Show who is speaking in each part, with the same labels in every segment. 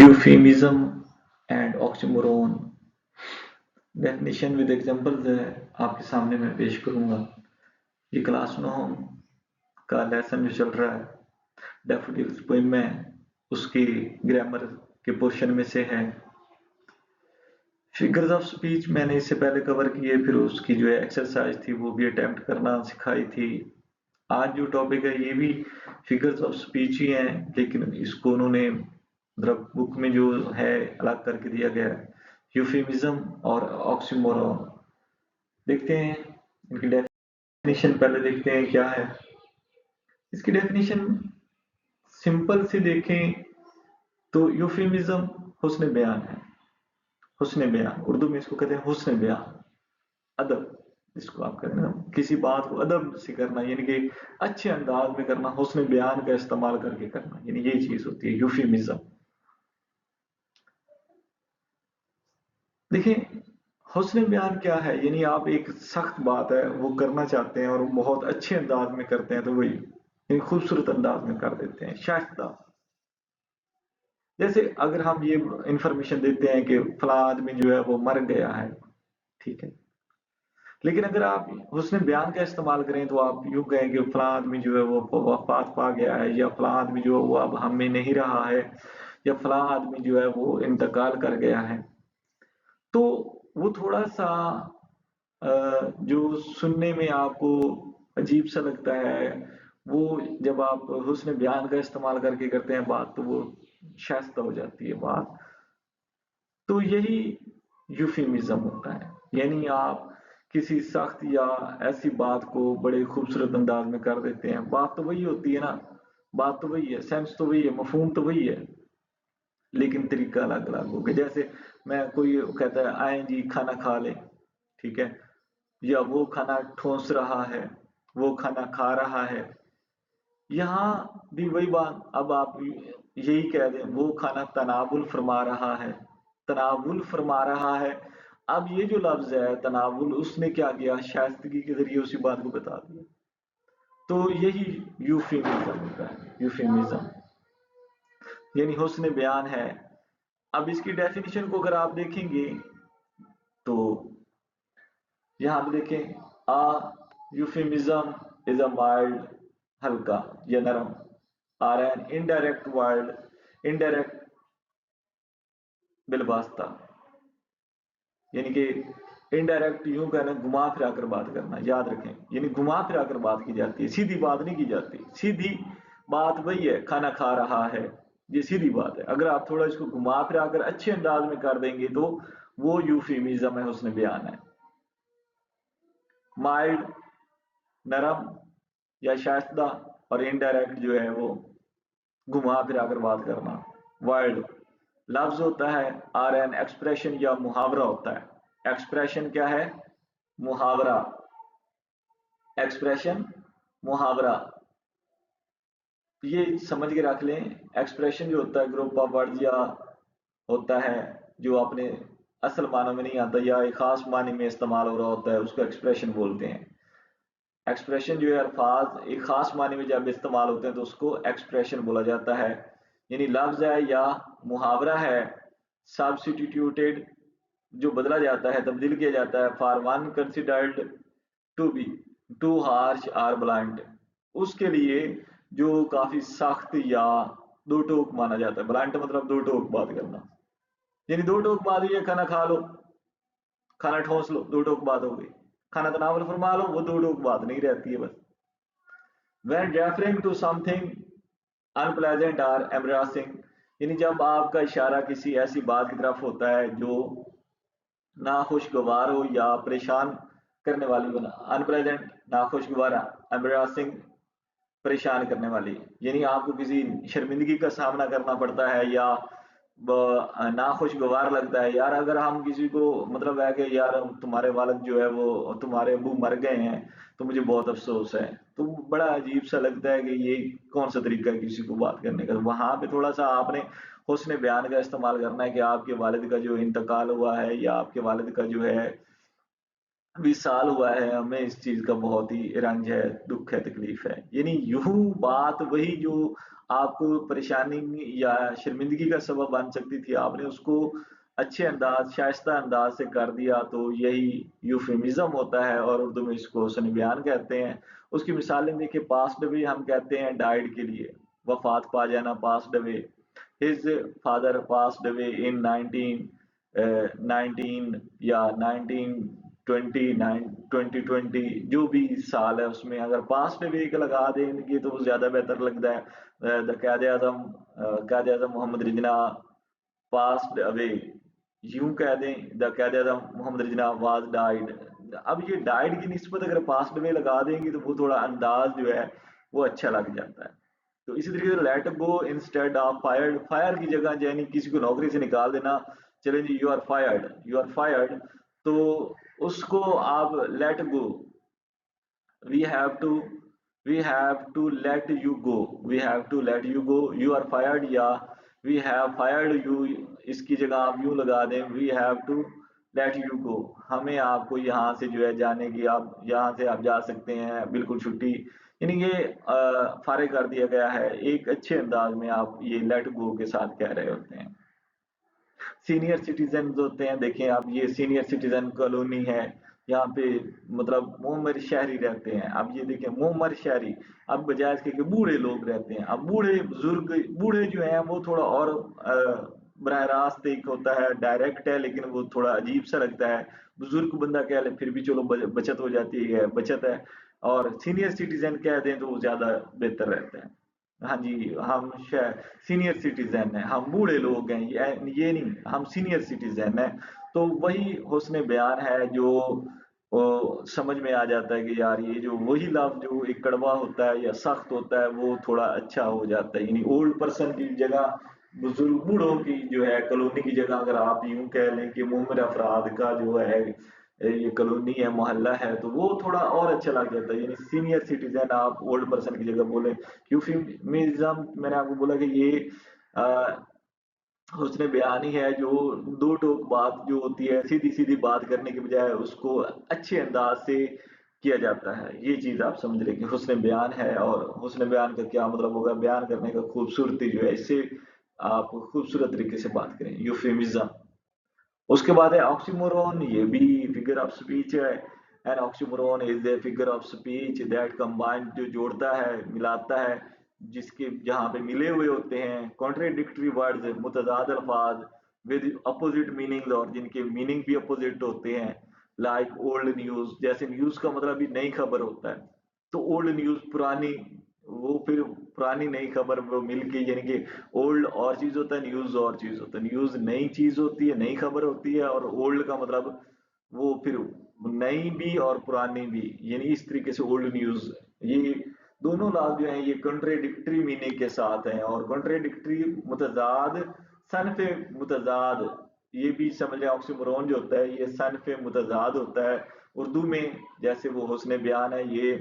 Speaker 1: Euphemism and oxymoron definition with examples है आपके सामने मैं पेश करूंगा। ये क्लास 9 का लेसन जो चल रहा है डैफोडिल्स पोएम में उसकी ग्रामर के पोर्शन में से है। फिगर्स ऑफ स्पीच मैंने इससे पहले कवर किए, फिर उसकी जो है एक्सरसाइज थी वो भी अटेम्प्ट करना सिखाई थी। आज जो टॉपिक है ये भी फिगर्स ऑफ स्पीच ही है, लेकिन इसको उन्होंने मतलब बुक में जो है अलग करके दिया गया है। यूफेमिज्म और ऑक्सीमोरोन देखते हैं, इनकी डेफिनेशन पहले देखते हैं क्या है। इसकी डेफिनेशन सिंपल से देखें तो यूफेमिज्म हुस्न बयान है। हुस्न बयान उर्दू में इसको कहते हैं हुस्न बयान, अदब। इसको आप करना किसी बात को अदब से करना, यानी कि अच्छे अंदाज में करना, हुस्न बयान का इस्तेमाल करके करना, यानी यही चीज होती है यूफेमिज्म। देखिए हुस्न बयान क्या है, यानी आप एक सख्त बात है वो करना चाहते हैं और बहुत अच्छे अंदाज में करते हैं, तो वही यानी खूबसूरत अंदाज में कर देते हैं, शाइस्ता। जैसे अगर हम ये इंफॉर्मेशन देते हैं कि फला आदमी जो है वो मर गया है, ठीक है, लेकिन अगर आप हुस्न बयान का इस्तेमाल करें तो आप यूं कहें कि फला आदमी जो है वो वफात पा गया है, या फला आदमी जो है वो अब हम में नहीं रहा है, या फला आदमी जो है वो इंतकाल कर गया है, तो वो थोड़ा सा जो सुनने में आपको अजीब सा लगता है, वो जब आप हुस्न बयान का इस्तेमाल करके करते हैं बात, तो वो शाइस्ता हो जाती है बात। तो यही यूफेमिज्म होता है, यानी आप किसी सख्त या ऐसी बात को बड़े खूबसूरत अंदाज में कर देते हैं। बात तो वही होती है ना, बात तो वही है, सेंस तो वही है, मफहूम तो वही है, लेकिन तरीका अलग अलग हो गया। जैसे मैं कोई कहता है आए जी खाना खा ले, ठीक है, या वो खाना ठोस रहा है, वो खाना खा रहा है, यहाँ भी वही बात। अब आप यही कह दें वो खाना तनावुल फरमा रहा है, तनावुल फरमा रहा है। अब ये जो लफ्ज है तनावुल, उसने क्या किया, शाइस्तगी के जरिए उसी बात को बता दिया। तो यही यूफेमिज्म होता है, यूफेमिज्म यानी हुस्न बयान है। अब इसकी डेफिनेशन को अगर आप देखेंगे तो यहाँ पे देखें, a euphemism is a mild, हल्का या नरम, or an indirect word, indirect बिलवास्ता, यानी कि इनडायरेक्ट यूं कहना घुमा फिरा कर बात करना, याद रखें, यानी घुमा फिरा कर बात की जाती है, सीधी बात नहीं की जाती। सीधी बात वही है, खाना खा रहा है, ये सीधी बात है। अगर आप थोड़ा इसको घुमा फिरा कर अच्छे अंदाज में कर देंगे तो वो यूफेमिज्म है, हुस्न बयान है। माइल्ड, नरम या शाइस्ता, और इनडायरेक्ट जो है वो घुमा फिरा कर बात करना। वर्ड लफ्ज होता है, आर एन एक्सप्रेशन या मुहावरा होता है। एक्सप्रेशन क्या है, मुहावरा, एक्सप्रेशन मुहावरा, ये समझ के रख लें। एक्सप्रेशन जो होता है ग्रुप ऑफ वर्ड्स या होता है जो अपने असल मानों में नहीं आता या एक खास मानी में इस्तेमाल हो रहा होता है, उसको एक्सप्रेशन बोलते हैं। एक्सप्रेशन जो है अल्फाज एक खास मानी में जब इस्तेमाल होते हैं तो उसको एक्सप्रेशन बोला जाता है। यानी लफ्ज है या मुहावरा है सब्स्टिट्यूटेड, जो बदला जाता है, तब्दील किया जाता है, for one considered to be too harsh or blunt, उसके लिए जो काफी सख्त या दो टोक माना जाता है। ब्लंट मतलब दो टोक बात करना, यानी दो टोक बात ये खाना खा लो, खाना ठोस लो, दो टोक बात हो गई। खाना तनावल फरमा लो, वो दो टोक बात नहीं रहती है बस। when referring to something unpleasant or embarrassing, यानी जब आपका इशारा किसी ऐसी बात की तरफ होता है जो नाखुशगवार हो या परेशान करने वाली हो, अनप्लेजेंट नाखुशगवार, एम्बेरसिंग परेशान करने वाली, यानी आपको किसी शर्मिंदगी का सामना करना पड़ता है या नाखुशगवार लगता है। यार अगर हम किसी को मतलब है कि यार तुम्हारे वालिद जो है वो तुम्हारे अबू मर गए हैं तो मुझे बहुत अफसोस है, तो बड़ा अजीब सा लगता है कि ये कौन सा तरीका है किसी को बात करने का। वहां पे थोड़ा सा आपने हुस्न बयान का इस्तेमाल करना है कि आपके वालिद का जो इंतकाल हुआ है या आपके वालिद का जो है विसाल हुआ है, हमें इस चीज का बहुत ही रंज है, दुख है, तकलीफ है। यानी यूं बात वही जो آپ کو پریشانی یا شرمندگی کا سبب بن سکتی تھی، آپ نے اس کو اچھے انداز، شائستہ انداز سے کر دیا، تو یہی یوفیمزم ہوتا ہے، اور اردو میں اس کو حسن بیان کہتے ہیں۔ اس کی مثالیں دیکھیں، پاسڈ اوے ہم کہتے ہیں ڈائڈ کے لیے، وفات پا جانا، passed away, his father passed away in 19 یا 2020 جو بھی سال ہے اس میں اگر پاسٹ اوے کا لگا دیں گے تو وہ زیادہ بہتر لگتا ہے۔ قائد اعظم محمد رجنا پاسڈ اوے، یوں کہہ دیں دا قائد اعظم محمد رجنا واز ڈائڈ۔ اب یہ ڈائڈ کی نسبت اگر پاسڈ اوے لگا دیں گے تو وہ تھوڑا انداز جو ہے وہ اچھا لگ جاتا ہے۔ تو اسی طریقے سے let go instead of fired, fire کی جگہ یعنی کسی کو نوکری سے نکال دینا، چلیں جی you are fired, you are fired, تو اس کو آپ let go, we have to we have to let you go, we have to let you go, you are fired یا وی ہیو فائرڈ یو، اس کی جگہ آپ یوں لگا دیں we have to let you go, ہمیں آپ کو یہاں سے جو ہے جانے کی، آپ یہاں سے آپ جا سکتے ہیں بالکل چھٹی، یعنی یہ فارغ کر دیا گیا ہے، ایک اچھے انداز میں آپ یہ لیٹ گو کے ساتھ کہہ رہے ہوتے ہیں۔ سینئر سٹیزن ہوتے ہیں، دیکھیں آپ یہ سینئر سٹیزن کالونی ہے، یہاں پہ مطلب معمر شہری رہتے ہیں، اب یہ دیکھیں معمر شہری، اب بجائے اس کے کہ بوڑھے لوگ رہتے ہیں، اب بوڑھے بزرگ، بوڑھے جو ہیں وہ تھوڑا اور براہ راست ایک ہوتا ہے ڈائریکٹ ہے، لیکن وہ تھوڑا عجیب سا لگتا ہے، بزرگ بندہ کہہ لے پھر بھی چلو بچت ہو جاتی ہے، بچت ہے، اور سینئر سٹیزن کہہ دیں تو وہ زیادہ بہتر رہتا ہے۔ ہاں جی، ہم سینئر سٹیزن ہیں، ہم بوڑھے لوگ ہیں، یہ نہیں، ہم سینئر سٹیزن ہیں، تو وہی حسن بیان ہے جو سمجھ میں آ جاتا ہے کہ یار یہ جو وہی لفظ جو ایک کڑوا ہوتا ہے یا سخت ہوتا ہے وہ تھوڑا اچھا ہو جاتا ہے، یعنی اولڈ پرسن کی جگہ بزرگ بوڑھوں کی جو ہے کالونی کی جگہ اگر آپ یوں کہہ لیں کہ مومر افراد کا جو ہے یہ کالونی ہے، محلہ ہے، تو وہ تھوڑا اور اچھا لگ جاتا ہے، یعنی سینئر سٹیزن آپ اولڈ پرسن کی جگہ بولیں۔ یوفیمزم میں نے آپ کو بولا کہ یہ حسن بیان ہی ہے جو دو ٹوک بات جو ہوتی ہے سیدھی سیدھی بات کرنے کے بجائے اس کو اچھے انداز سے کیا جاتا ہے، یہ چیز آپ سمجھ لیں کہ حسن بیان ہے، اور حسن بیان کا کیا مطلب ہوگا، بیان کرنے کا خوبصورتی جو ہے، اس سے آپ خوبصورت طریقے سے بات کریں، یوفیمزم۔ اس کے بعد ہے آکسیمورون، یہ بھی فگر آف سپیچ ہے، an oxymoron is a figure of speech that combine, جو جوڑتا ہے، ملاتا ہے، جس کے جہاں پہ ملے ہوئے ہوتے ہیں کانٹریڈکٹری ورڈز، متضاد الفاظ، ود اپوزٹ میننگ، اور جن کے میننگ بھی اپوزٹ ہوتے ہیں، لائک اولڈ نیوز، جیسے نیوز کا مطلب بھی نئی خبر ہوتا ہے، تو اولڈ نیوز پرانی، وہ پھر پرانی نئی خبر وہ مل کے، یعنی کہ اولڈ اور چیز ہوتا ہے، نیوز اور چیز ہوتا ہے، نیوز نئی چیز ہوتی ہے، نئی خبر ہوتی ہے، اور اولڈ کا مطلب وہ پھر نئی بھی اور پرانی بھی، یعنی اس طریقے سے اولڈ نیوز، یہ دونوں لفظ جو ہیں یہ کنٹریڈکٹری میننگ کے ساتھ ہیں، اور کنٹریڈکٹری متضاد، صنف متضاد، یہ بھی سمجھ لیں آکسیمورون جو ہوتا ہے یہ صنف متضاد ہوتا ہے اردو میں، جیسے وہ حسن بیان ہے یہ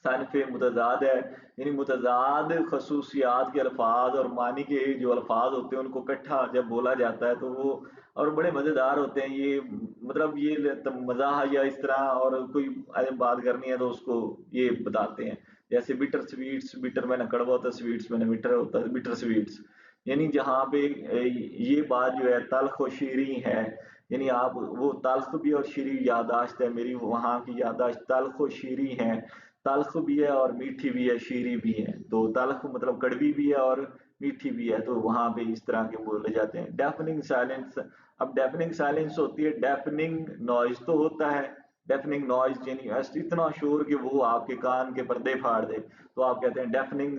Speaker 1: صنف متضاد ہے، یعنی متضاد خصوصیات کے الفاظ اور معنی کے جو الفاظ ہوتے ہیں ان کو اکٹھا جب بولا جاتا ہے تو وہ اور بڑے مزیدار ہوتے ہیں، یہ مطلب یہ مزاح یا اس طرح، اور کوئی بات کرنی ہے تو اس کو یہ بتاتے ہیں، جیسے بٹر سویٹس، بٹر میں نہ کڑوا ہوتا ہے، سویٹس میں نہ میٹھا ہوتا ہے، بٹر سویٹس، یعنی جہاں پہ یہ بات جو ہے تلخ و شیریں ہے، یعنی آپ وہ تلخ بھی اور شیریں یادداشت ہے میری، وہاں کی یادداشت تلخ و شیریں ہے، تلخ بھی ہے اور میٹھی بھی ہے، شیریں بھی ہے، تو تلخ مطلب کڑوی بھی ہے اور میٹھی بھی ہے، تو وہاں پہ اس طرح کے بولے جاتے ہیں۔ ڈیفننگ سائلنس، اب ڈیفننگ سائلنس ہوتی ہے، ڈیفننگ نوائز تو ہوتا ہے، ڈیفننگ نوائز یعنی اتنا شور کہ وہ آپ کے کان کے پردے پھاڑ دے، تو آپ کہتے ہیں ڈیفننگ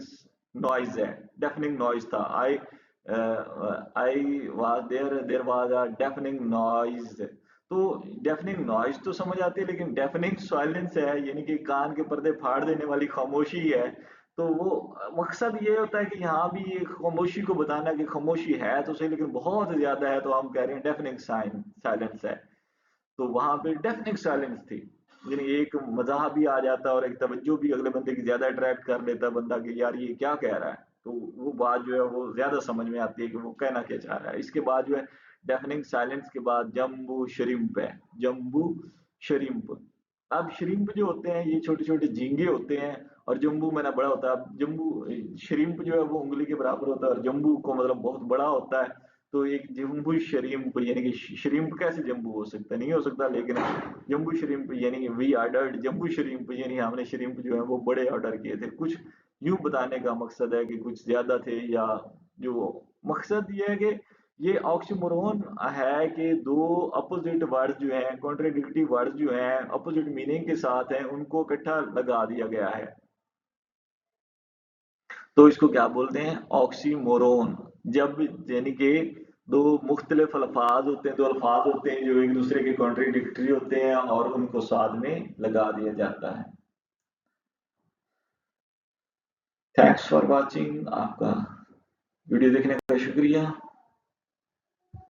Speaker 1: نوائز ہے، ڈیفننگ نوائز تھا، I was there was a deafening noise, تو ڈیفننگ نوائز تو سمجھ آتی ہے، لیکن ڈیفننگ سائلنس ہے، یعنی کہ کان کے پردے پھاڑ دینے والی خاموشی ہے، تو وہ مقصد یہ ہوتا ہے کہ یہاں بھی یہ خاموشی کو بتانا کہ خاموشی ہے تو صحیح لیکن بہت زیادہ ہے، تو ہم کہہ رہے ہیں ڈیفننگ سائلنس ہے، تو وہاں پہ ڈیفننگ سائلنس تھی، یعنی ایک مزاح بھی آ جاتا ہے اور ایک توجہ بھی اگلے بندے کی زیادہ اٹریکٹ کر لیتا ہے بندہ کہ یار یہ کیا کہہ رہا ہے، تو وہ بات جو ہے وہ زیادہ سمجھ میں آتی ہے کہ وہ کہنا کیا چاہ رہا ہے۔ اس کے بعد جو ہے ڈیفننگ سائلنس کے بعد جمبو شرمپ ہے، جمبو شرمپ، اب شرمپ جو ہوتے ہیں یہ چھوٹے چھوٹے جھینگے ہوتے ہیں، और जम्बू मैंने बड़ा होता है। जम्बू शरीम्प जो है वो उंगली के बराबर होता है और जम्बू को मतलब बहुत बड़ा होता है। तो एक जम्बू शरीम्प यानी कि शरीम्प कैसे जम्बू हो सकता है, नहीं हो सकता, लेकिन जम्बू शरीम्प यानी कि वी ऑर्डर्ड जम्बू शरीम्प यानी हमने शरीम्प जो है वो बड़े ऑर्डर किए थे। कुछ यूं बताने का मकसद है कि कुछ ज्यादा थे, या जो मकसद ये है कि ये ऑक्सीमोरोन है कि दो अपोजिट वर्ड्स जो हैं, कॉन्ट्राडिक्टरी वर्ड्स जो हैं, अपोजिट मीनिंग के साथ हैं, उनको इकट्ठा लगा दिया गया है। तो इसको क्या बोलते हैं, ऑक्सीमोरोन। जब यानी कि दो मुख्तलिफ अल्फाज होते हैं, दो अल्फाज होते हैं जो एक दूसरे के कॉन्ट्राडिक्टरी होते हैं और उनको साथ में लगा दिया जाता है। थैंक्स फॉर वॉचिंग, आपका वीडियो देखने का शुक्रिया।